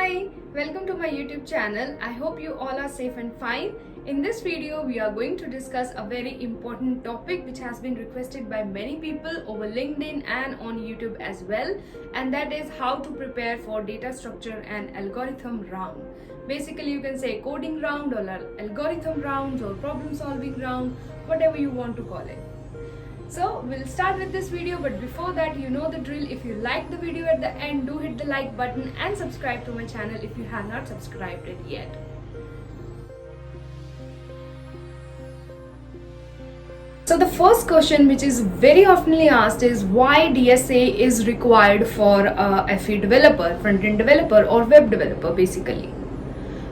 Hi, welcome to my YouTube channel. I hope you all are safe and fine. In this video, we are going to discuss a very important topic which has been requested by many people over LinkedIn and on YouTube as well, and that is how to prepare for data structure and algorithm round. Basically, you can say coding round or algorithm rounds or problem solving round, whatever you want to call it. So we'll start with this video, but before that, you know the drill. If you like the video at the end, do hit the like button and subscribe to my channel if you have not subscribed it yet. So the first question which is very oftenly asked is why DSA is required for a FE developer, front-end developer or web developer basically.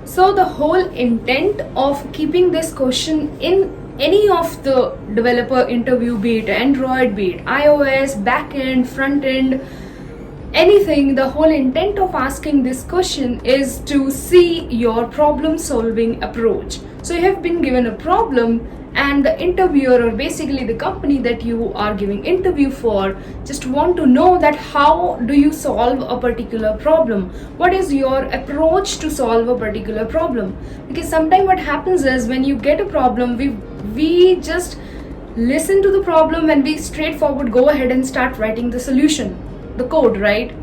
So the whole intent of keeping this question in any of the developer interview, be it Android, be it iOS, backend, frontend, anything, the whole intent of asking this question is to see your problem solving approach. So you have been given a problem and the interviewer, or basically the company that you are giving interview for, just want to know that how do you solve a particular problem, what is your approach to solve a particular problem. Because sometimes what happens is when you get a problem, we just listen to the problem and we straightforward go ahead and start writing the solution, the code, right?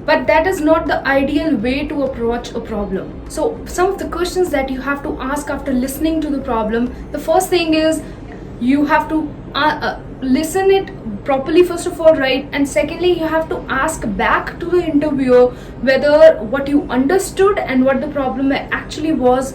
But that is not the ideal way to approach a problem. So some of the questions that you have to ask after listening to the problem, the first thing is you have to listen it properly first of all, right? And secondly, you have to ask back to the interviewer whether what you understood and what the problem actually was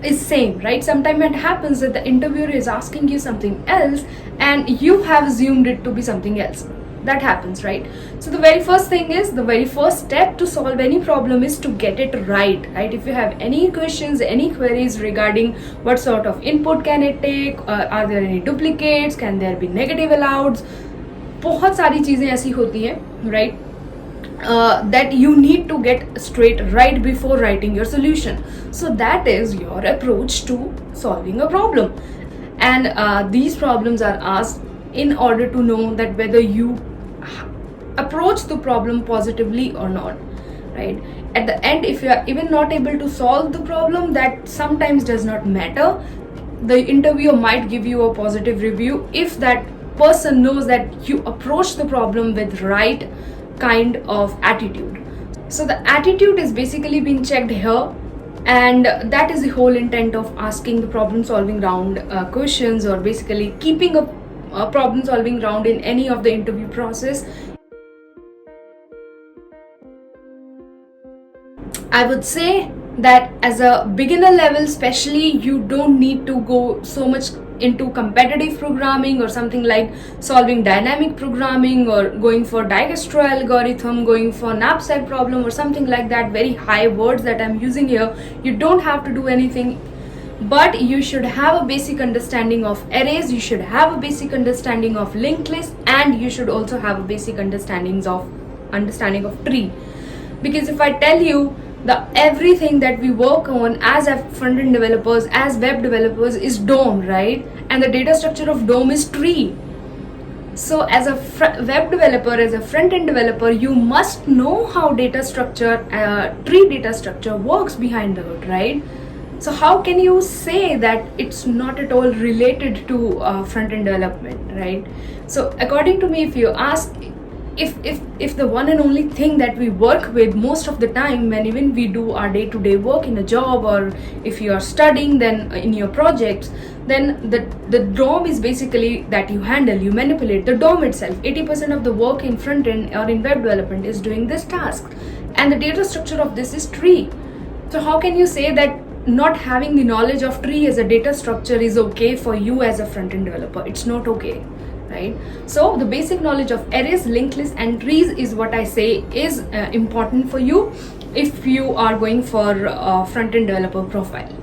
is same, right? Sometimes it happens that the interviewer is asking you something else and you have assumed it to be something else. That happens, right? So the very first thing is, the very first step to solve any problem is to get it right? If you have any questions, any queries regarding what sort of input can it take, are there any duplicates, can there be negative allows, बहुत सारी चीजें ऐसी होती हैं, right? That you need to get straight right before writing your solution. So that is your approach to solving a problem. And these problems are asked in order to know that whether you approach the problem positively or not, right? At the end, if you are even not able to solve the problem, that sometimes does not matter. The interviewer might give you a positive review if that person knows that you approach the problem with right kind of attitude. So the attitude is basically being checked here, and that is the whole intent of asking the problem solving round questions, or basically keeping a problem solving round in any of the interview process. I would say that as a beginner level especially, you don't need to go so much into competitive programming or something like solving dynamic programming or going for Dijkstra algorithm, going for knapsack problem or something like that, very high words that I'm using here. You don't have to do anything, but you should have a basic understanding of arrays, you should have a basic understanding of linked list, and you should also have a basic understanding of tree. Because if I tell you everything that we work on as front-end developers, as web developers, is DOM, right? And the data structure of DOM is tree. So as a web developer, as a front-end developer, you must know how data structure, tree data structure works behind the hood, right? So how can you say that it's not at all related to front-end development, right? So according to me, if you ask, if the one and only thing that we work with most of the time when even we do our day-to-day work in a job, or if you are studying, then in your projects, then the DOM is basically that you handle, you manipulate the DOM itself. 80% of the work in front end or in web development is doing this task, and the data structure of this is tree. So how can you say that not having the knowledge of tree as a data structure is okay for you as a front-end developer? It's not okay, right? So the basic knowledge of arrays, linked lists, and trees is what I say is important for you if you are going for a front-end developer profile.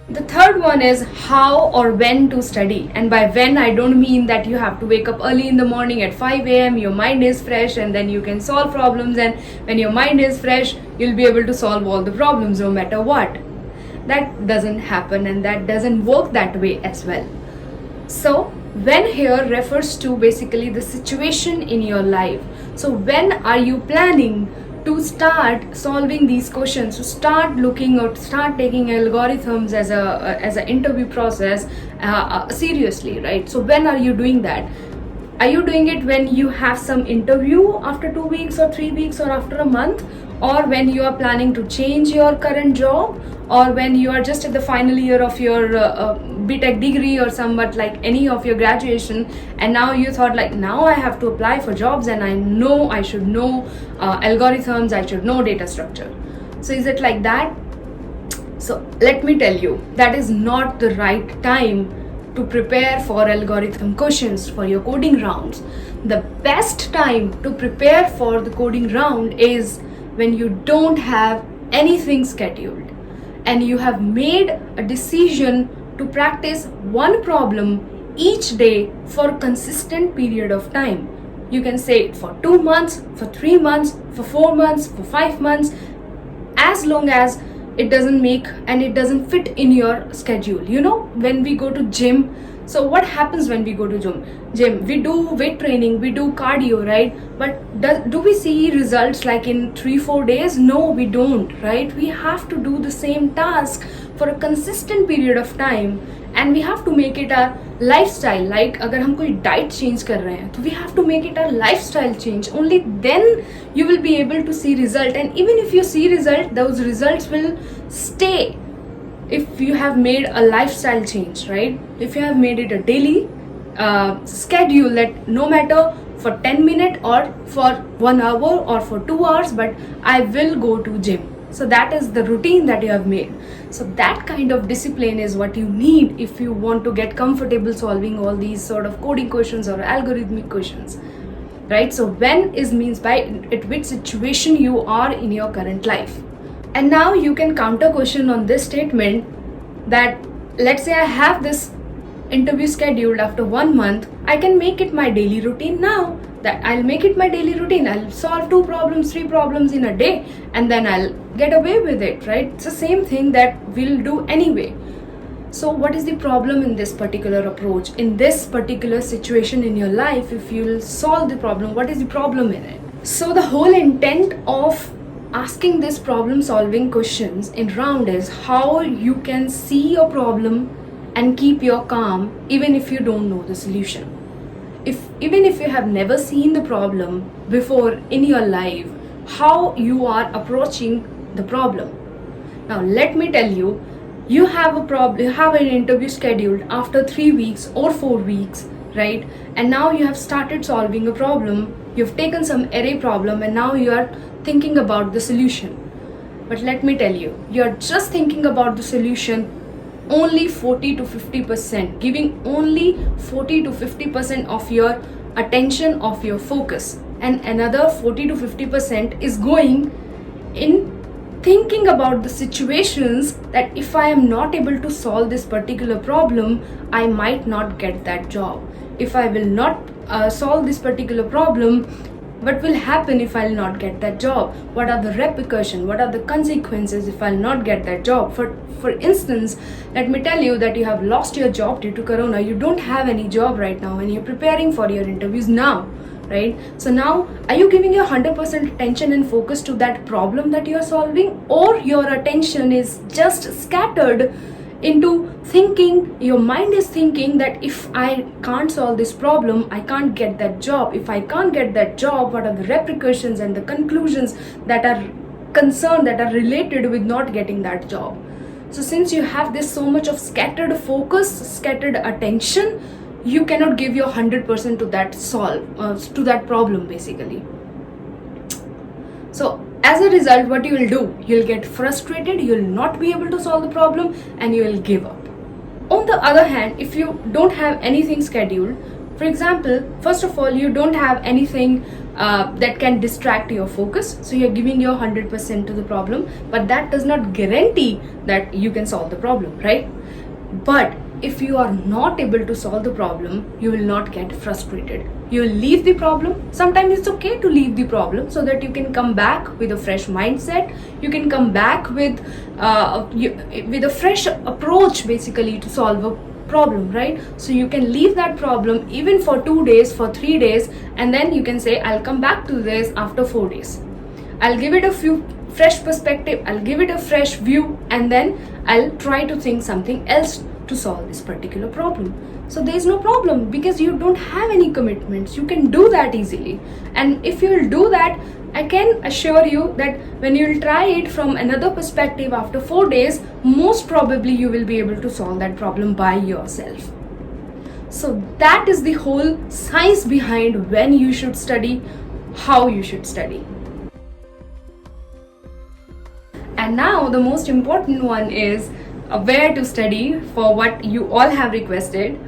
The third one is how or when to study. And by when, I don't mean that you have to wake up early in the morning at 5 a.m. Your mind is fresh and then you can solve problems, and when your mind is fresh, you'll be able to solve all the problems no matter what. That doesn't happen, and that doesn't work that way as well. So when here refers to basically the situation in your life. So when are you planning to start solving these questions, to start looking or start taking algorithms as a interview process seriously, right? So when are you doing that? Are you doing it when you have some interview after 2 weeks or 3 weeks or after a month, or when you are planning to change your current job, or when you are just at the final year of your BTech degree or somewhat like any of your graduation, and now you thought like, now I have to apply for jobs and I know I should know algorithms, I should know data structure. So is it like that? So let me tell you, that is not the right time to prepare for algorithm questions for your coding rounds. The best time to prepare for the coding round is when you don't have anything scheduled and you have made a decision to practice one problem each day for a consistent period of time. You can say it for 2 months, for 3 months, for 4 months, for 5 months, as long as it doesn't make and it doesn't fit in your schedule. You know, when we go to gym, so what happens when we go to gym? We do weight training, we do cardio, right? But do we see results like in 3-4 days? No, we don't, right? We have to do the same task for a consistent period of time, and we have to make it our lifestyle. Like अगर हम कोई diet change कर रहे हैं, तो we have to make it our lifestyle change. Only then you will be able to see result, and even if you see result, those results will stay if you have made a lifestyle change, right? If you have made it a daily schedule, that no matter for 10 minutes or for 1 hour or for 2 hours, but I will go to gym. So that is the routine that you have made. So that kind of discipline is what you need if you want to get comfortable solving all these sort of coding questions or algorithmic questions, right? So when is means by at which situation you are in your current life. And now you can counter question on this statement that, let's say I have this interview scheduled after 1 month, I can make it my daily routine now. That I'll make it my daily routine. I'll solve 2 problems, 3 problems in a day, and then I'll get away with it, right? It's the same thing that we'll do anyway. So what is the problem in this particular approach, in this particular situation in your life? If you'll solve the problem, what is the problem in it? So the whole intent of asking this problem solving questions in round is how you can see your problem and keep your calm even if you don't know the solution. Even if you have never seen the problem before in your life, how you are approaching the problem. Now let me tell you, you have a problem, you have an interview scheduled after 3 weeks or 4 weeks, right? And now you have started solving a problem, you've taken some array problem, and now you are thinking about the solution. But let me tell you, you're just thinking about the solution only 40 to 50%, giving only 40 to 50% of your attention, of your focus, and another 40 to 50% is going in thinking about the situations that if I am not able to solve this particular problem, I might not get that job. If I will not solve this particular problem, what will happen if I'll not get that job? What are the repercussions? What are the consequences if I'll not get that job? For instance, let me tell you that you have lost your job due to Corona. You don't have any job right now and you're preparing for your interviews now, right? So now, are you giving your 100% attention and focus to that problem that you're solving? Or your attention is just scattered into thinking, your mind is thinking that if I can't solve this problem, I can't get that job. If I can't get that job, what are the repercussions and the conclusions that are concerned, that are related with not getting that job? So since you have this so much of scattered focus, scattered attention, you cannot give your 100% to that problem basically. So as a result, what you will do, you'll get frustrated, you'll not be able to solve the problem, and you will give up. On the other hand, if you don't have anything scheduled, for example, first of all, you don't have anything that can distract your focus, so you're giving your 100% to the problem, but that does not guarantee that you can solve the problem, right? But if you are not able to solve the problem, you will not get frustrated. You will leave the problem. Sometimes it's okay to leave the problem so that you can come back with a fresh mindset. You can come back with a fresh approach basically to solve a problem, right? So you can leave that problem even for 2 days, for 3 days, and then you can say, I'll come back to this after 4 days. I'll give it a few fresh perspective, I'll give it a fresh view, and then I'll try to think something else to solve this particular problem. So there's no problem because you don't have any commitments. You can do that easily. And if you'll do that, I can assure you that when you'll try it from another perspective after 4 days, most probably you will be able to solve that problem by yourself. So that is the whole science behind when you should study, how you should study. And now the most important one is where to study for what you all have requested.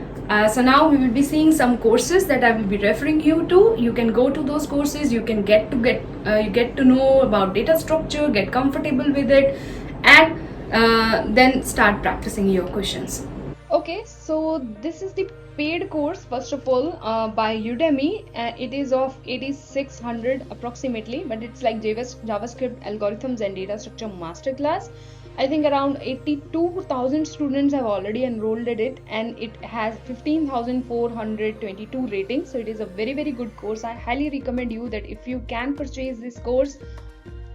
So now we will be seeing some courses that I will be referring you to. You can go to those courses, you can get to know about data structure, get comfortable with it, and then start practicing your questions. Okay, so this is the paid course first of all by Udemy. It is of 8600 approximately, but it's like JavaScript algorithms and data structure masterclass. I think around 82,000 students have already enrolled in it, and it has 15,422 ratings. So it is a very, very good course. I highly recommend you that if you can purchase this course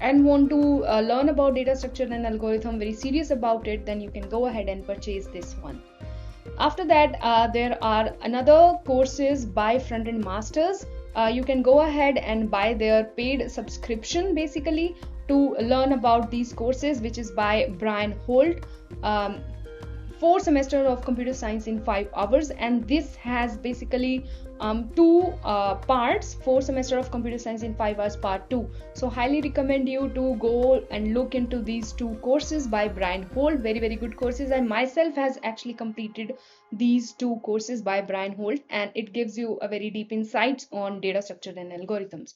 and want to learn about data structure and algorithm, very serious about it, then you can go ahead and purchase this one. After that, there are another courses by Front-End Masters. You can go ahead and buy their paid subscription basically to learn about these courses, which is by Brian Holt. 4 semesters of computer science in 5 hours, and this has basically 2 parts. 4 semesters of computer science in 5 hours part 2. So highly recommend you to go and look into these 2 courses by Brian Holt. Very, very good courses. I myself has actually completed these 2 courses by Brian Holt, and it gives you a very deep insights on data structure and algorithms.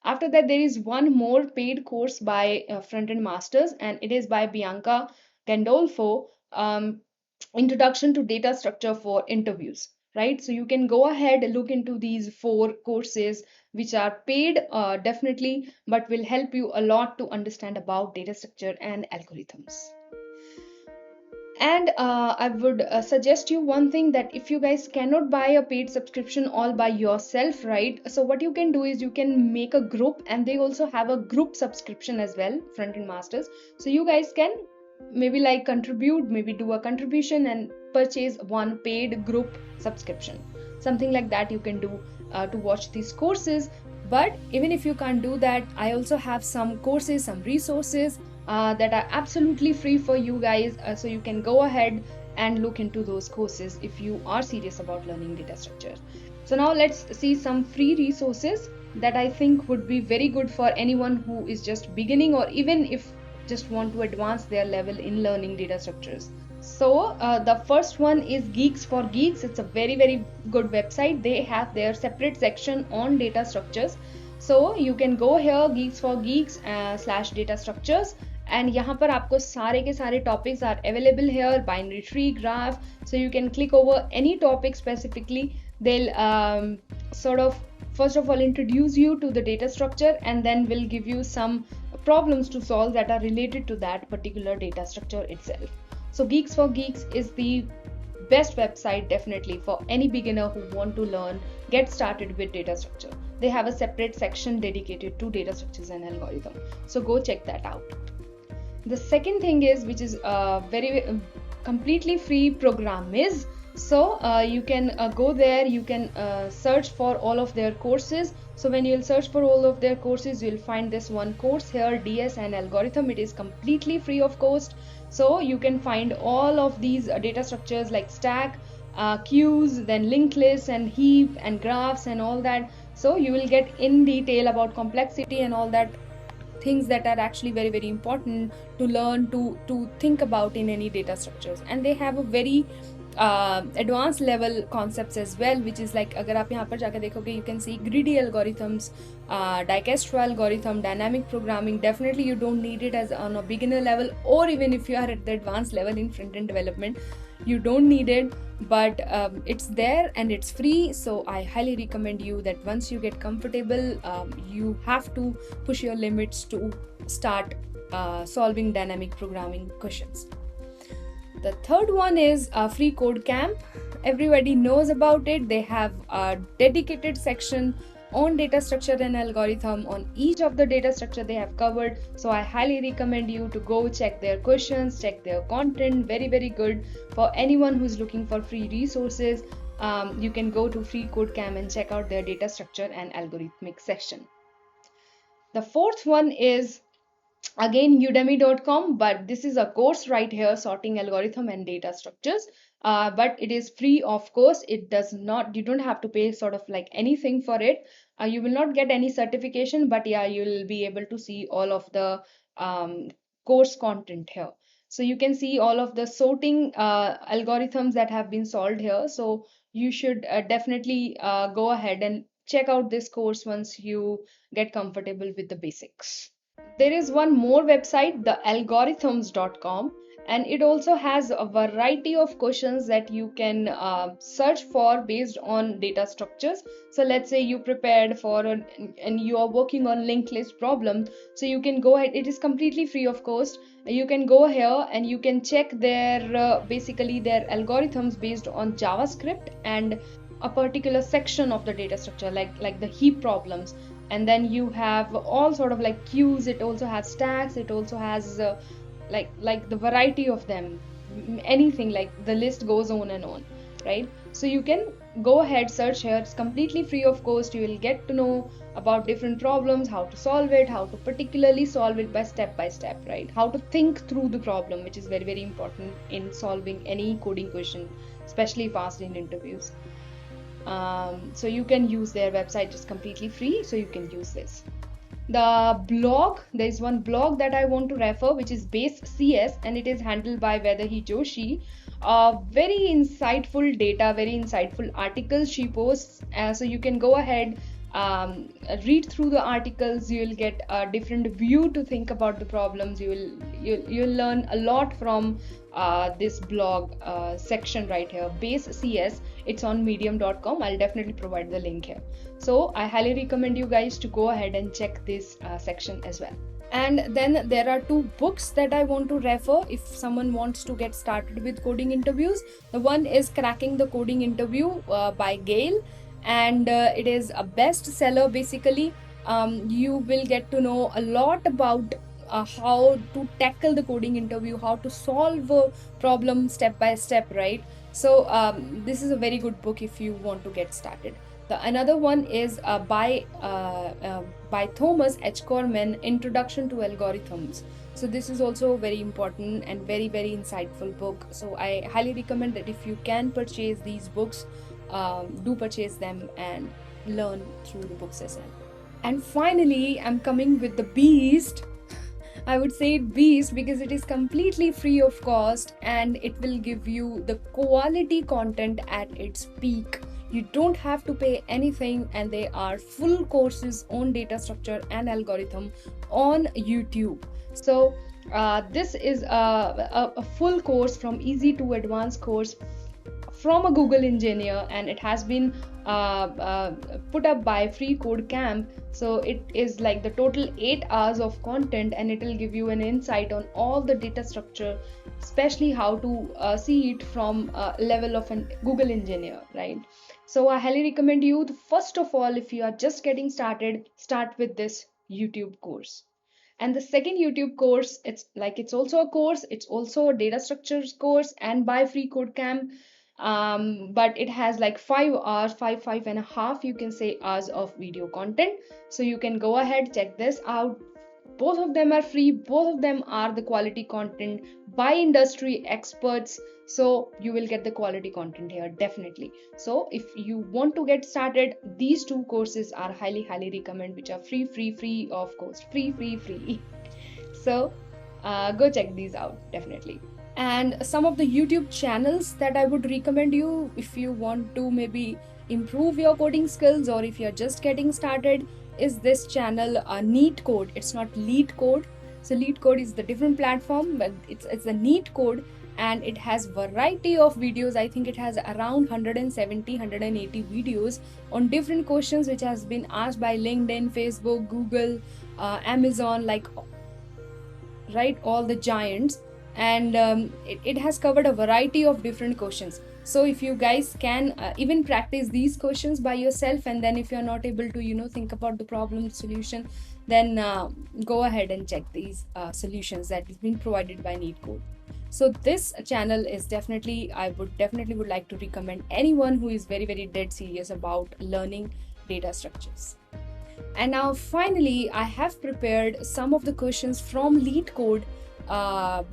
After that, there is one more paid course by Front-End Masters, and it is by Bianca Gandolfo, Introduction to Data Structure for Interviews, right? So you can go ahead and look into these 4 courses, which are paid definitely, but will help you a lot to understand about data structure and algorithms. And I would suggest you one thing, that if you guys cannot buy a paid subscription all by yourself, right? So what you can do is you can make a group, and they also have a group subscription as well, Front-End Masters. So you guys can maybe like contribute, maybe do a contribution and purchase one paid group subscription. Something like that you can do to watch these courses. But even if you can't do that, I also have some courses, some resources that are absolutely free for you guys, so you can go ahead and look into those courses if you are serious about learning data structure. So now let's see some free resources that I think would be very good for anyone who is just beginning, or even if just want to advance their level in learning data structures. So the first one is Geeks for Geeks. It's a very, very good website. They have their separate section on data structures. So you can go here, Geeks for Geeks /data structures, and यहाँ पर आपको सारे के सारे topics are available here, binary tree, graph. So you can click over any topic specifically. They'll sort of first of all introduce you to the data structure, and then will give you some problems to solve that are related to that particular data structure itself. So Geeks for Geeks is the best website definitely for any beginner who want to learn, get started with data structure. They have a separate section dedicated to data structures and algorithm. So go check that out. The second thing is, which is very completely free, Programiz. So you can go there, you can search for all of their courses. So when you'll search for all of their courses, you'll find this one course here, DS and algorithm. It is completely free of cost. So you can find all of these data structures like stack, queues, then linked lists and heap and graphs and all that. So you will get in detail about complexity and all that things that are actually very, very important to learn, to think about in any data structures. And they have a very advanced level concepts as well, which is like, अगर आप यहाँ पर जाकर देखोगे, you can see greedy algorithms, Dijkstra's algorithm, dynamic programming. Definitely you don't need it as on a beginner level, or even if you are at the advanced level in front-end development, you don't need it, but it's there and it's free. So I highly recommend you that once you get comfortable, you have to push your limits to start solving dynamic programming questions. The third one is Free Code Camp. Everybody knows about it. They have a dedicated section on data structure and algorithm. On each of the data structure they have covered. So I highly recommend you to go check their questions, check their content. Very, very good for anyone who's looking for free resources. You can go to Free Code Camp and check out their data structure and algorithmic section. The fourth one is again udemy.com, but this is a course right here, sorting algorithm and data structures, but it is free of course. It does not, you don't have to pay sort of like anything for it. You will not get any certification, but yeah, you'll be able to see all of the course content here. So you can see all of the sorting algorithms that have been solved here. So you should definitely go ahead and check out this course once you get comfortable with the basics. There is one more website, the algorithms.com, and it also has a variety of questions that you can search for based on data structures. So let's say you prepared for and you are working on linked list problem, so you can go ahead. It is completely free of cost. You can go here and you can check their basically their algorithms based on JavaScript and a particular section of the data structure, like the heap problems. And then you have all sort of like queues. It also has stacks. It also has like the variety of them, anything, like the list goes on and on, right? So you can go ahead, search here. It's completely free of cost. You will get to know about different problems, how to solve it, how to particularly solve it by step, right? How to think through the problem, which is very, very important in solving any coding question, especially if asked in interviews. So you can use their website. It's completely free, so you can use this. The blog, there is one blog that I want to refer, which is Base CS, and it is handled by Vaidehi Joshi. Very insightful data, very insightful articles she posts. So you can go ahead, read through the articles. You will get a different view to think about the problems. You'll learn a lot from this blog section right here, Base CS. It's on medium.com. I'll definitely provide the link here. So I highly recommend you guys to go ahead and check this section as well. And then there are two books that I want to refer if someone wants to get started with coding interviews. The one is Cracking the Coding Interview by Gail, and it is a bestseller. Basically, you will get to know a lot about how to tackle the coding interview, how to solve a problem step by step, right? So this is a very good book if you want to get started. Another one is by Thomas H. Corman, Introduction to Algorithms. So this is also a very important and very, very insightful book. So I highly recommend that if you can purchase these books, do purchase them and learn through the books as well. And finally, I'm coming with the beast. I would say beast because it is completely free of cost and it will give you the quality content at its peak. You don't have to pay anything, and they are full courses on data structure and algorithm on YouTube. So this is a full course from easy to advanced course from a Google engineer, and it has been put up by Free Code Camp. So it is like the total 8 hours of content, and it will give you an insight on all the data structure, especially how to see it from a level of a Google engineer, right? So I highly recommend you, first of all, if you are just getting started, start with this YouTube course. And the second YouTube course, it's also a course, it's also a data structures course and by Free Code Camp. But it has like 5 hours, five and a half, you can say, hours of video content. So you can go ahead, check this out. Both of them are free, both of them are the quality content by industry experts. So you will get the quality content here, definitely. So if you want to get started, these two courses are highly recommend, which are free of course, free. So go check these out, definitely. And some of the YouTube channels that I would recommend you if you want to maybe improve your coding skills, or if you're just getting started, is this channel NeetCode. It's not LeetCode. So LeetCode is the different platform, but it's a NeetCode, and it has variety of videos. I think it has around 180 videos on different questions which has been asked by LinkedIn, Facebook, Google, Amazon, like right, all the giants. and it has covered a variety of different questions. So if you guys can even practice these questions by yourself, and then if you're not able to think about the problem solution, then go ahead and check these solutions that has been provided by NeetCode. So this channel is definitely, I would definitely would like to recommend anyone who is very, very dead serious about learning data structures. And now finally, I have prepared some of the questions from LeetCode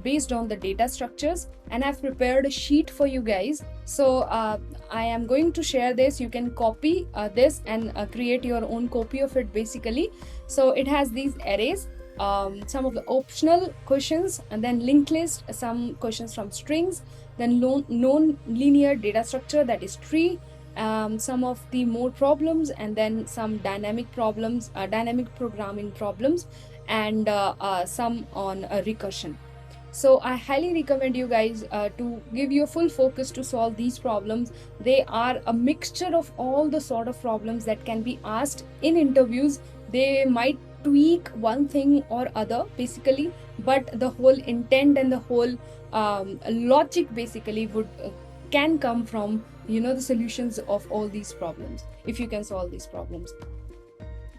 based on the data structures, and I've prepared a sheet for you guys. So I am going to share this. You can copy this and create your own copy of it basically. So it has these arrays, some of the optional questions, and then linked list, some questions from strings, then known linear data structure, that is tree, some of the more problems, and then some dynamic problems, dynamic programming problems, and some on recursion. So I highly recommend you guys to give your full focus to solve these problems. They are a mixture of all the sort of problems that can be asked in interviews. They might tweak one thing or other basically, but the whole intent and the whole logic basically would can come from the solutions of all these problems, if you can solve these problems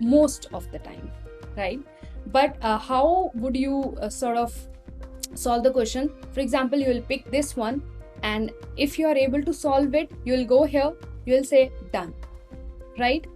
most of the time, right? But how would you sort of solve the question? For example, you will pick this one, and if you are able to solve it, you will go here, you will say done, right?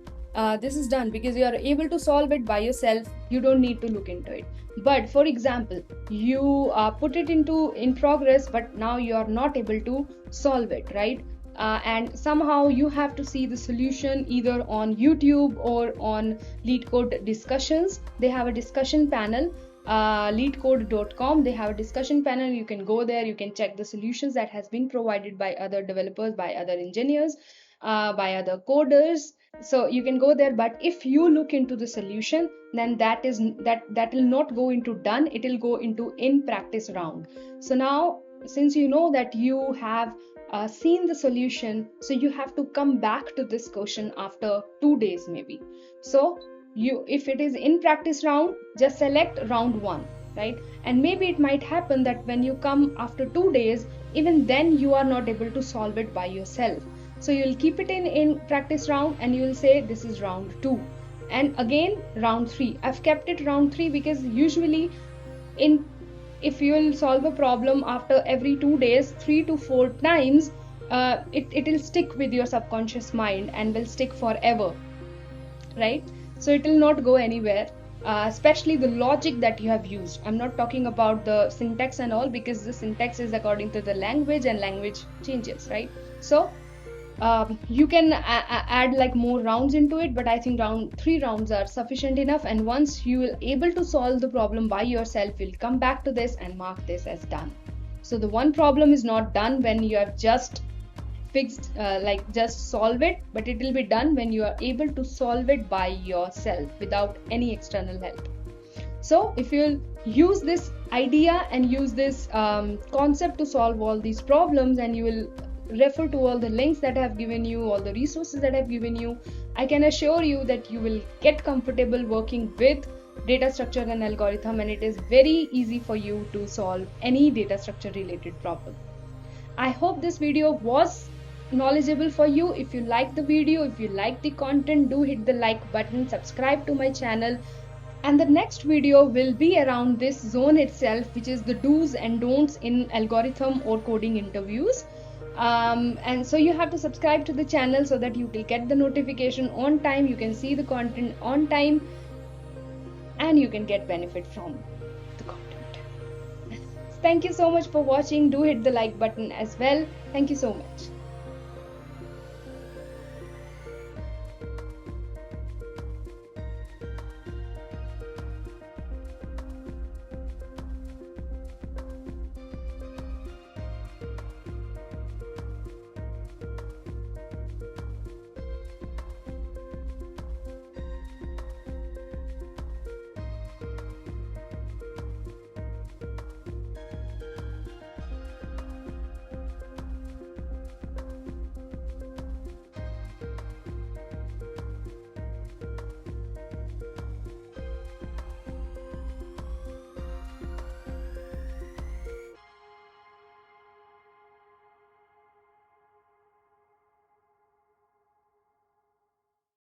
This is done because you are able to solve it by yourself. You don't need to look into it. But for example, you put it in progress, but now you are not able to solve it, right? And somehow you have to see the solution either on YouTube or on LeetCode discussions. They have a discussion panel, leetcode.com. They have a discussion panel. You can go there, you can check the solutions that has been provided by other developers, by other engineers, by other coders. So you can go there, but if you look into the solution, then that will not go into done, it will go into in practice round. So now, since you know that you have seen the solution, so you have to come back to this question after 2 days maybe. So if it is in practice round, just select round 1, right? And maybe it might happen that when you come after 2 days, even then you are not able to solve it by yourself. So you'll keep it in practice round, and you will say this is round 2, and again round 3. I've kept it round 3 because usually if you will solve a problem after every 2 days 3 to 4 times, it will stick with your subconscious mind and will stick forever, right? So it will not go anywhere, especially the logic that you have used. I'm not talking about the syntax and all, because the syntax is according to the language, and language changes, right? So you can add like more rounds into it, but I think 3 rounds are sufficient enough. And once you will able to solve the problem by yourself, you'll come back to this and mark this as done. So the one problem is not done when you have just fixed, just solve it, but it will be done when you are able to solve it by yourself without any external help. So if you'll use this idea and use this concept to solve all these problems, and you will refer to all the links that I have given you, all the resources that I have given you, I can assure you that you will get comfortable working with data structure and algorithm, and it is very easy for you to solve any data structure related problem. I hope this video was knowledgeable for you. If you like the video, if you like the content, do hit the like button, subscribe to my channel, and the next video will be around this zone itself, which is the do's and don'ts in algorithm or coding interviews. And so you have to subscribe to the channel so that you will get the notification on time, you can see the content on time, and you can get benefit from the content. Thank you so much for watching. Do hit the like button as well. Thank you so much.